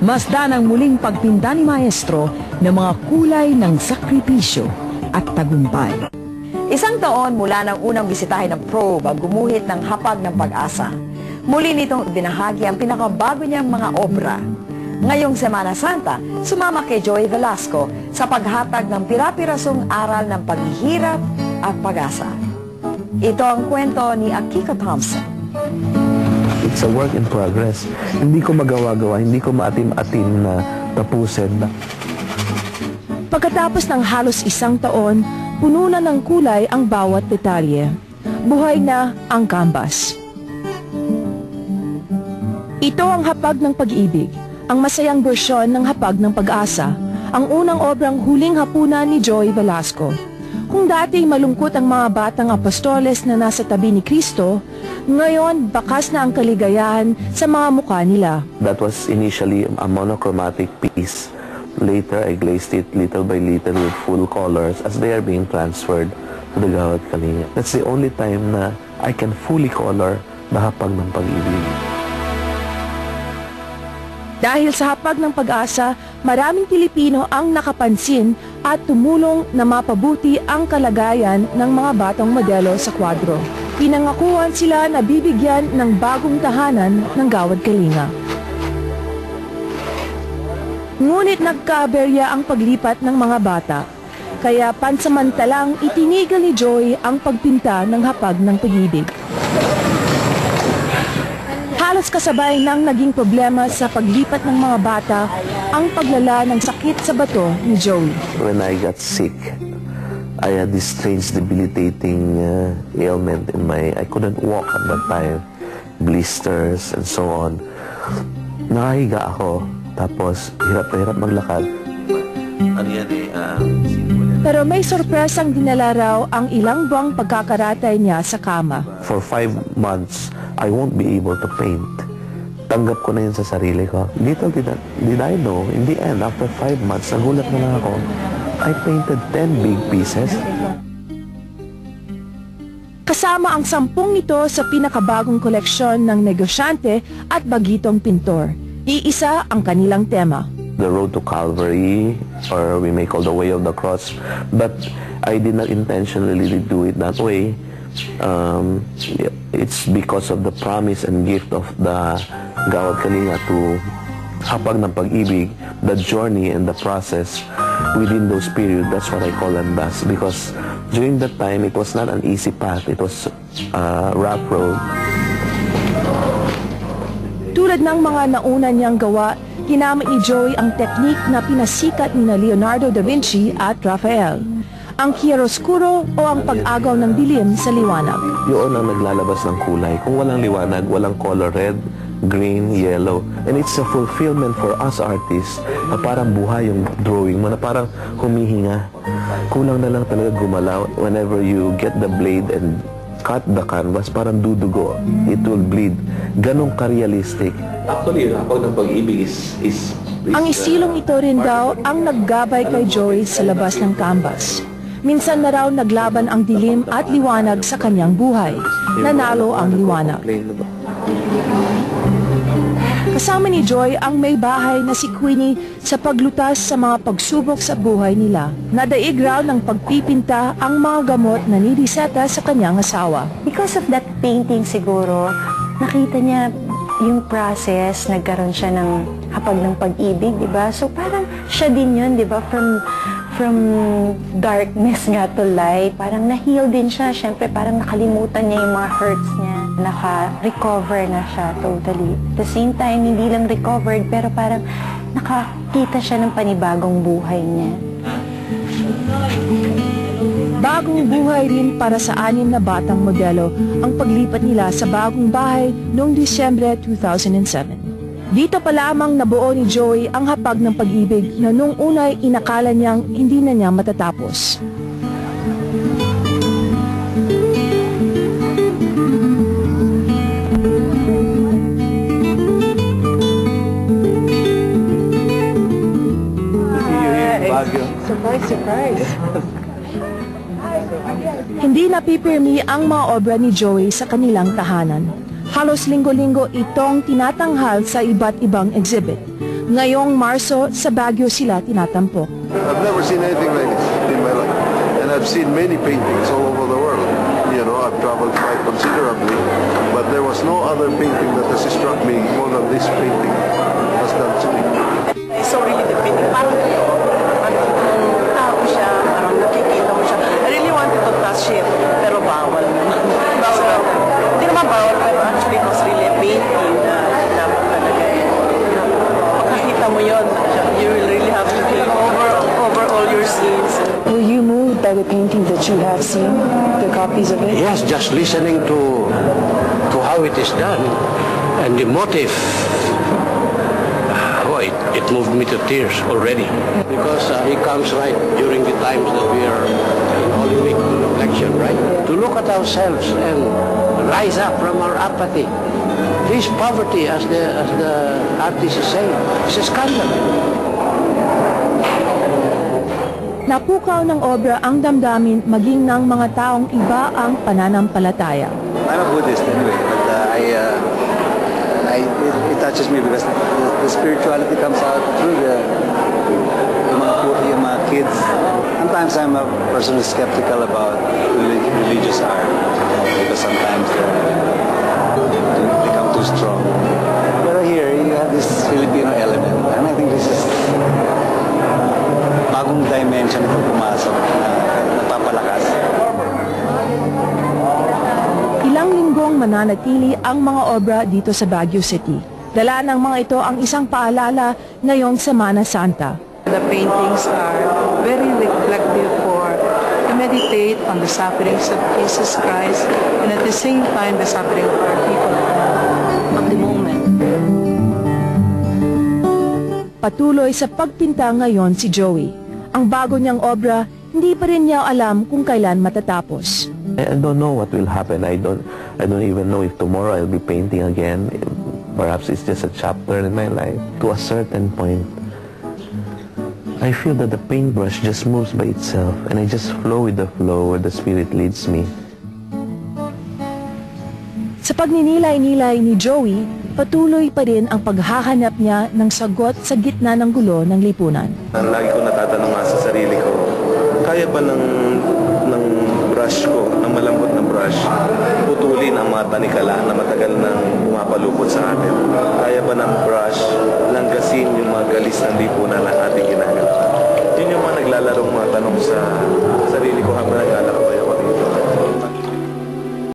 Masdan ang muling pagpinta ni Maestro ng mga kulay ng sakripisyo at tagumpay. Isang taon mula nang unang bisitahin ng probe ang gumuhit ng hapag ng pag-asa. Muli nitong ibinahagi ang pinakabago niyang mga obra. Ngayong Semana Santa, sumama kay Joey Velasco sa paghatag ng pira-pirasong aral ng paghihirap at pag-asa. Ito ang kwento ni Akiko Thompson. It's a work in progress. Hindi ko magawa-gawa, hindi ko maatim-atim na tapusin. Pagkatapos ng halos isang taon, puno na ng kulay ang bawat detalye. Buhay na ang canvas. Ito ang hapag ng pag-ibig, ang masayang bersyon ng hapag ng pag-asa, ang unang obrang huling hapunan ni Joey Velasco. Kung dati malungkot ang mga batang apostoles na nasa tabi ni Kristo, ngayon bakas na ang kaligayahan sa mga mukha nila. That was initially a monochromatic piece. Later, I glazed it little by little with full colors as they are being transferred to the Gawad Kalinga. That's the only time na I can fully color the hapag ng pag-ibig. Dahil sa hapag ng pag-asa, maraming Pilipino ang nakapansin at tumulong na mapabuti ang kalagayan ng mga batang modelo sa kwadro. Pinangakuan sila na bibigyan ng bagong tahanan ng Gawad Kalinga. Ngunit nagkaaberya ang paglipat ng mga bata, kaya pansamantalang itinigil ni Joey ang pagpinta ng hapag ng pag-ibig. Halos kasabay ng naging problema sa paglipat ng mga bata ang paglala ng sakit sa bato ni Joey. When I got sick, I had this strange debilitating ailment in I couldn't walk at that time. Blisters and so on. Nakahiga ako, tapos hirap na hirap maglakad. Pero may sorpresang dinala raw ang ilang buwang pagkakaratay niya sa kama. For 5 months, I won't be able to paint. Tanggap ko na yun sa sarili ko. Little did I know, in the end, after 5 months, nagulat na lang ako, I painted 10 big pieces. Kasama ang 10 nito sa pinakabagong koleksyon ng negosyante at bagitong pintor. Iisa ang kanilang tema. The road to Calvary, or we may call the way of the cross, but I did not intentionally do it that way. It's because of the promise and gift of the Gawad Kalinga to hapag ng pag-ibig, the journey and the process within those periods. That's what I call landas, because during that time it was not an easy path, it was a rough road. Tulad ng mga nauna niyang gawa, ginamit ni Joey ang teknik na pinasikat ni Leonardo da Vinci at Raphael. Ang chiaroscuro o ang pag-agaw ng dilim sa liwanag. Yun ang naglalabas ng kulay. Kung walang liwanag, walang color red, green, yellow. And it's a fulfillment for us artists na parang buhay yung drawing mo, na parang humihinga. Kulang na lang talaga gumalaw. Whenever you get the blade and cut the canvas, parang dudugo. It will bleed. Ganong ka-realistic. Actually, yung hapag ng pag-ibig is ang isilong ito rin daw ang naggabay kay Joey sa labas ng canvas. Minsan na raw naglaban ang dilim at liwanag sa kanyang buhay. Nanalo ang liwanag. Kasama ni Joy ang may bahay na si Queenie sa paglutas sa mga pagsubok sa buhay nila. Nadaig raw ng pagpipinta ang mga gamot na niriseta sa kanyang asawa. Because of that painting siguro, nakita niya yung process, nagkaroon siya ng hapag ng pag-ibig, di ba? So parang siya din yun, di ba? From darkness nga to light. Parang na-heal din siya. Siyempre, parang nakalimutan niya yung mga hurts niya. Naka-recover na siya totally. At the same time, hindi lang recovered, pero parang nakakita siya ng panibagong buhay niya. Bagong buhay rin para sa 6 na batang modelo ang paglipat nila sa bagong bahay noong Disyembre 2007. Dito pa lamang nabuo ni Joey ang hapag ng pag-ibig na nung unay inakala niyang hindi na niya matatapos. Surprise, surprise. Hindi napipirmi ang mga obra ni Joey sa kanilang tahanan. Halos linggo-linggo itong tinatanghal sa iba't ibang exhibit. Ngayong Marso, sa Baguio sila tinatampok. I've never seen anything like this in my life. And I've seen many paintings all over the world. You know, I've traveled quite considerably, but there was no other painting that has struck me more than this painting has done to me. So really the painting, parang tao siya, parang nakikita mo siya. I really wanted to touch it, pero bawal naman. Bawal. Hindi naman bawal, pero actually it was really a painting na dapat talaga makakita mo yun. You will really have to think over all your scenes. Were you moved by the painting that you have seen, the copies of it? Yes, just listening to how it is done and the motive. It moved me to tears already because he comes right during the times that we are in Holy Week reflection, right? To look at ourselves and rise up from our apathy. This poverty, as the artist is saying, is a scandal. Napukaw ng obra ang damdamin maging ng mga taong iba ang pananampalataya. I'm a Buddhist anyway, but it touches me because the spirituality comes out through yung mga kids. Sometimes I'm a person who's skeptical about religious art because sometimes they become too strong. But here you have this Filipino element, and I think this is bagong dimension ito pumasok na napapalakas. Ilang linggong mananatili ang mga obra dito sa Baguio City. Dala ng mga ito ang isang paalala ngayong Semana Santa. The paintings are very reflective to meditate on the sufferings of Jesus Christ and at the same time the suffering of our people of the moment. Patuloy sa pagpinta ngayon si Joey. Ang bago niyang obra, hindi pa rin niya alam kung kailan matatapos. I don't know what will happen. I don't even know if tomorrow I'll be painting again. Perhaps it's just a chapter in my life. To a certain point, I feel that the paintbrush just moves by itself and I just flow with the flow where the Spirit leads me. Sa pagninilay-nilay ni Joey, patuloy pa rin ang paghahanap niya ng sagot sa gitna ng gulo ng lipunan. Lagi ko natatanong nga sa sarili ko, kaya ba ng brush ko, ng malambot na brush, putulin ang mga tanikala na matagal nang pumapalupot sa atin? Kaya ba ng brush langgasin yung mga galis ng lipunan na ating ginagawa? Yun yung mga naglalarong mga tanong sa sarili ko habang nag-alak